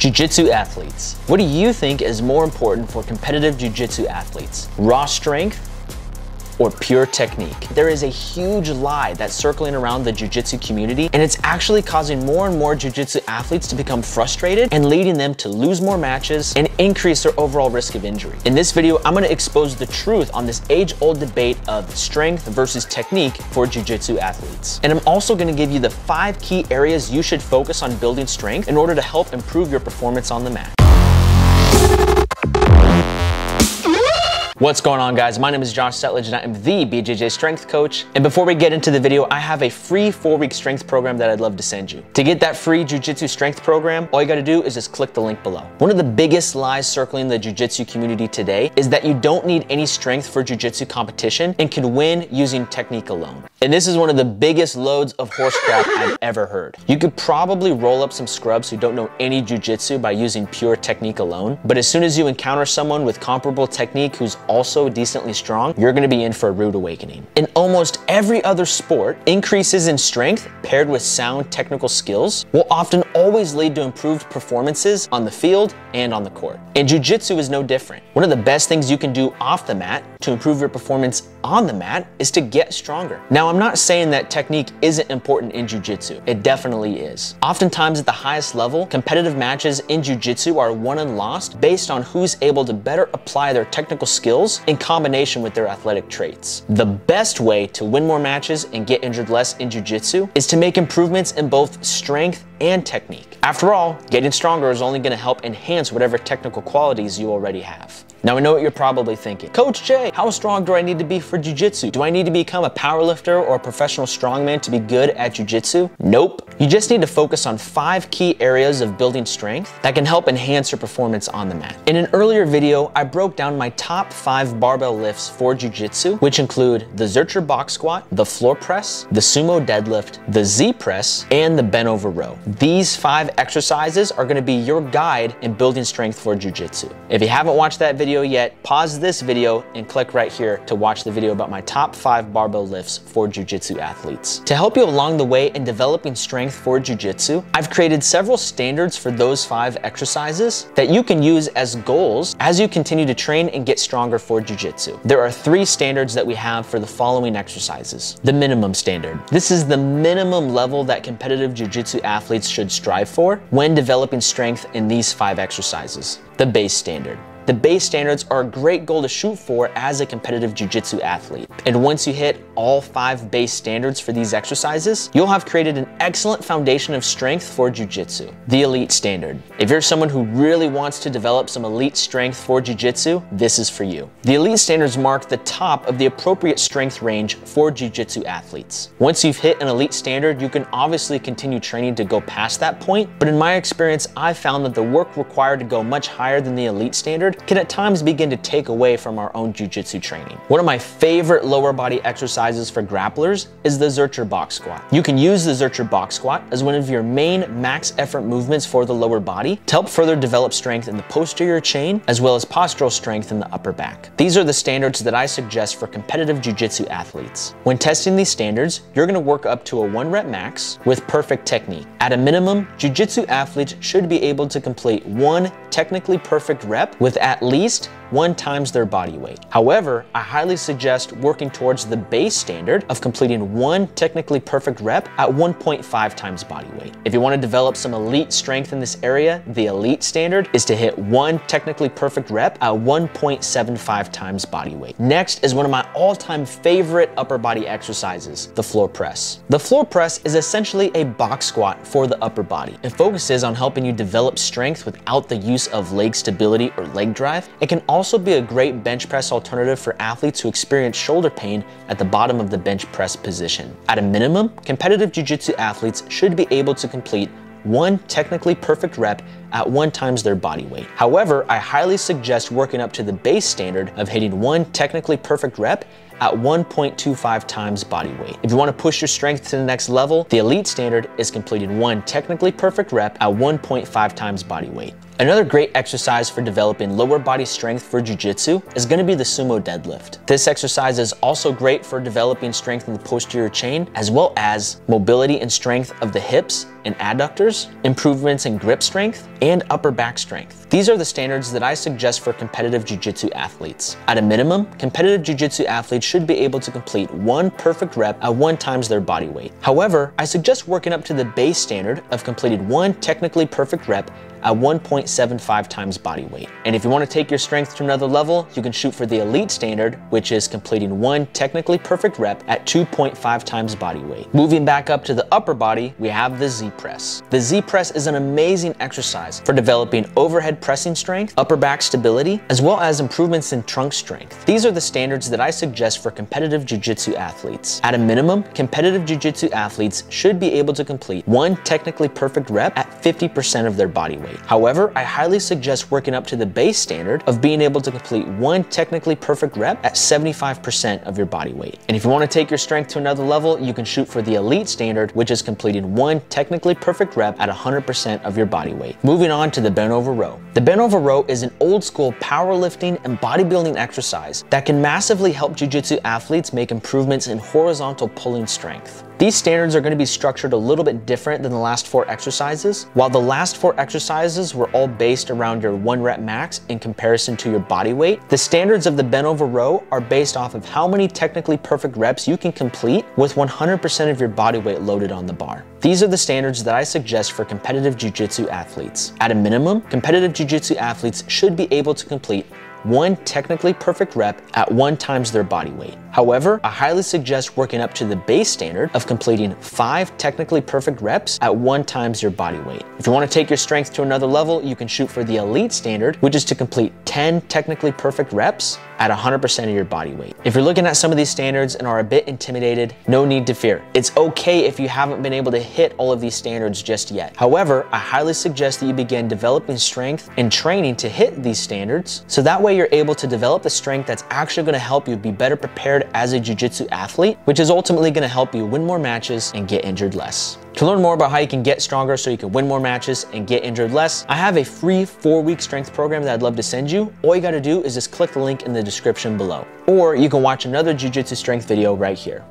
Jiu-Jitsu athletes. What do you think is more important for competitive Jiu-Jitsu athletes? Raw strength or pure technique? There is a huge lie that's circling around the Jiu-Jitsu community, and it's actually causing more and more Jiu-Jitsu athletes to become frustrated and leading them to lose more matches and increase their overall risk of injury. In this video, I'm going to expose the truth on this age-old debate of strength versus technique for Jiu-Jitsu athletes. And I'm also going to give you the 5 key areas you should focus on building strength in order to help improve your performance on the mat. What's going on, guys? My name is Josh Setledge and I am the BJJ strength coach. And before we get into the video, I have a free 4-week strength program that I'd love to send you. To get that free Jiu-Jitsu strength program, all you gotta do is just click the link below. One of the biggest lies circling the Jiu-Jitsu community today is that you don't need any strength for Jiu-Jitsu competition and can win using technique alone. And this is one of the biggest loads of horse crap I've ever heard. You could probably roll up some scrubs who don't know any Jiu-Jitsu by using pure technique alone, but as soon as you encounter someone with comparable technique who's also decently strong, you're gonna be in for a rude awakening. In almost every other sport, increases in strength paired with sound technical skills will often always lead to improved performances on the field and on the court. And Jiu-Jitsu is no different. One of the best things you can do off the mat to improve your performance on the mat is to get stronger. Now, I'm not saying that technique isn't important in Jiu-Jitsu. It definitely is. Oftentimes at the highest level, competitive matches in Jiu-Jitsu are won and lost based on who's able to better apply their technical skills in combination with their athletic traits. The best way to win more matches and get injured less in Jiu-Jitsu is to make improvements in both strength and technique. After all, getting stronger is only going to help enhance whatever technical qualities you already have. Now, I know what you're probably thinking. Coach Jay, how strong do I need to be for Jiu-Jitsu? Do I need to become a powerlifter or a professional strongman to be good at Jiu-Jitsu? Nope. You just need to focus on 5 key areas of building strength that can help enhance your performance on the mat. In an earlier video, I broke down my top 5 barbell lifts for Jiu-Jitsu, which include the Zercher box squat, the floor press, the sumo deadlift, the Z press, and the bent over row. These 5 exercises are going to be your guide in building strength for Jiu-Jitsu. If you haven't watched that video yet, pause this video and click right here to watch the video about my top 5 barbell lifts for Jiu-Jitsu athletes. To help you along the way in developing strength for Jiu-Jitsu, I've created several standards for those 5 exercises that you can use as goals as you continue to train and get stronger for Jiu-Jitsu. There are 3 standards that we have for the following exercises. The minimum standard. This is the minimum level that competitive Jiu-Jitsu athletes should strive for when developing strength in these 5 exercises. The base standard. The base standards are a great goal to shoot for as a competitive Jiu-Jitsu athlete. And once you hit all 5 base standards for these exercises, you'll have created an excellent foundation of strength for Jiu-Jitsu. The elite standard. If you're someone who really wants to develop some elite strength for Jiu-Jitsu, this is for you. The elite standards mark the top of the appropriate strength range for Jiu-Jitsu athletes. Once you've hit an elite standard, you can obviously continue training to go past that point, but in my experience, I've found that the work required to go much higher than the elite standard can at times begin to take away from our own Jiu-Jitsu training. One of my favorite lower body exercises for grapplers is the Zercher box squat. You can use the Zercher box squat as one of your main max effort movements for the lower body to help further develop strength in the posterior chain as well as postural strength in the upper back. These are the standards that I suggest for competitive Jiu-Jitsu athletes. When testing these standards, you're going to work up to a 1 rep max with perfect technique. At a minimum, Jiu-Jitsu athletes should be able to complete 1 technically perfect rep with at least 1 times their body weight. However, I highly suggest working towards the base standard of completing 1 technically perfect rep at 1.5 times body weight. If you want to develop some elite strength in this area, the elite standard is to hit 1 technically perfect rep at 1.75 times body weight. Next is one of my all-time favorite upper body exercises, the floor press. The floor press is essentially a box squat for the upper body. It focuses on helping you develop strength without the use of leg stability or leg drive. It can also be a great bench press alternative for athletes who experience shoulder pain at the bottom of the bench press position. At a minimum, competitive Jiu-Jitsu athletes should be able to complete 1 technically perfect rep at 1 times their body weight. However, I highly suggest working up to the base standard of hitting 1 technically perfect rep at 1.25 times body weight. If you want to push your strength to the next level, the elite standard is completing 1 technically perfect rep at 1.5 times body weight. Another great exercise for developing lower body strength for Jiu-Jitsu is going to be the sumo deadlift. This exercise is also great for developing strength in the posterior chain, as well as mobility and strength of the hips and adductors, improvements in grip strength, and upper back strength. These are the standards that I suggest for competitive Jiu-Jitsu athletes. At a minimum, competitive Jiu-Jitsu athletes should be able to complete 1 perfect rep at 1 times their body weight. However, I suggest working up to the base standard of completed 1 technically perfect rep at 1.75 times body weight. And if you want to take your strength to another level, you can shoot for the elite standard, which is completing 1 technically perfect rep at 2.5 times body weight. Moving back up to the upper body, we have the Z press. The Z press is an amazing exercise for developing overhead pressing strength, upper back stability, as well as improvements in trunk strength. These are the standards that I suggest for competitive Jiu-Jitsu athletes. At a minimum, competitive Jiu-Jitsu athletes should be able to complete 1 technically perfect rep at 50% of their body weight. However, I highly suggest working up to the base standard of being able to complete 1 technically perfect rep at 75% of your body weight. And if you want to take your strength to another level, you can shoot for the elite standard, which is completing 1 technically perfect rep at 100% of your body weight. Moving on to the bent over row. The bent over row is an old school powerlifting and bodybuilding exercise that can massively help Jiu-Jitsu athletes make improvements in horizontal pulling strength. These standards are going to be structured a little bit different than the last 4 exercises. While the last 4 exercises were all based around your 1 rep max in comparison to your body weight, the standards of the bent over row are based off of how many technically perfect reps you can complete with 100% of your body weight loaded on the bar. These are the standards that I suggest for competitive Jiu-Jitsu athletes. At a minimum, competitive Jiu-Jitsu athletes should be able to complete 1 technically perfect rep at 1 times their body weight. However, I highly suggest working up to the base standard of completing 5 technically perfect reps at 1 times your body weight. If you want to take your strength to another level, you can shoot for the elite standard, which is to complete 10 technically perfect reps at 100% of your body weight. If you're looking at some of these standards and are a bit intimidated, no need to fear. It's okay if you haven't been able to hit all of these standards just yet. However, I highly suggest that you begin developing strength and training to hit these standards, so that way you're able to develop the strength that's actually going to help you be better prepared as a Jiu-Jitsu athlete, which is ultimately going to help you win more matches and get injured less. To learn more about how you can get stronger so you can win more matches and get injured less, I have a free 4-week strength program that I'd love to send you. All you got to do is just click the link in the description below. Or you can watch another Jiu-Jitsu strength video right here.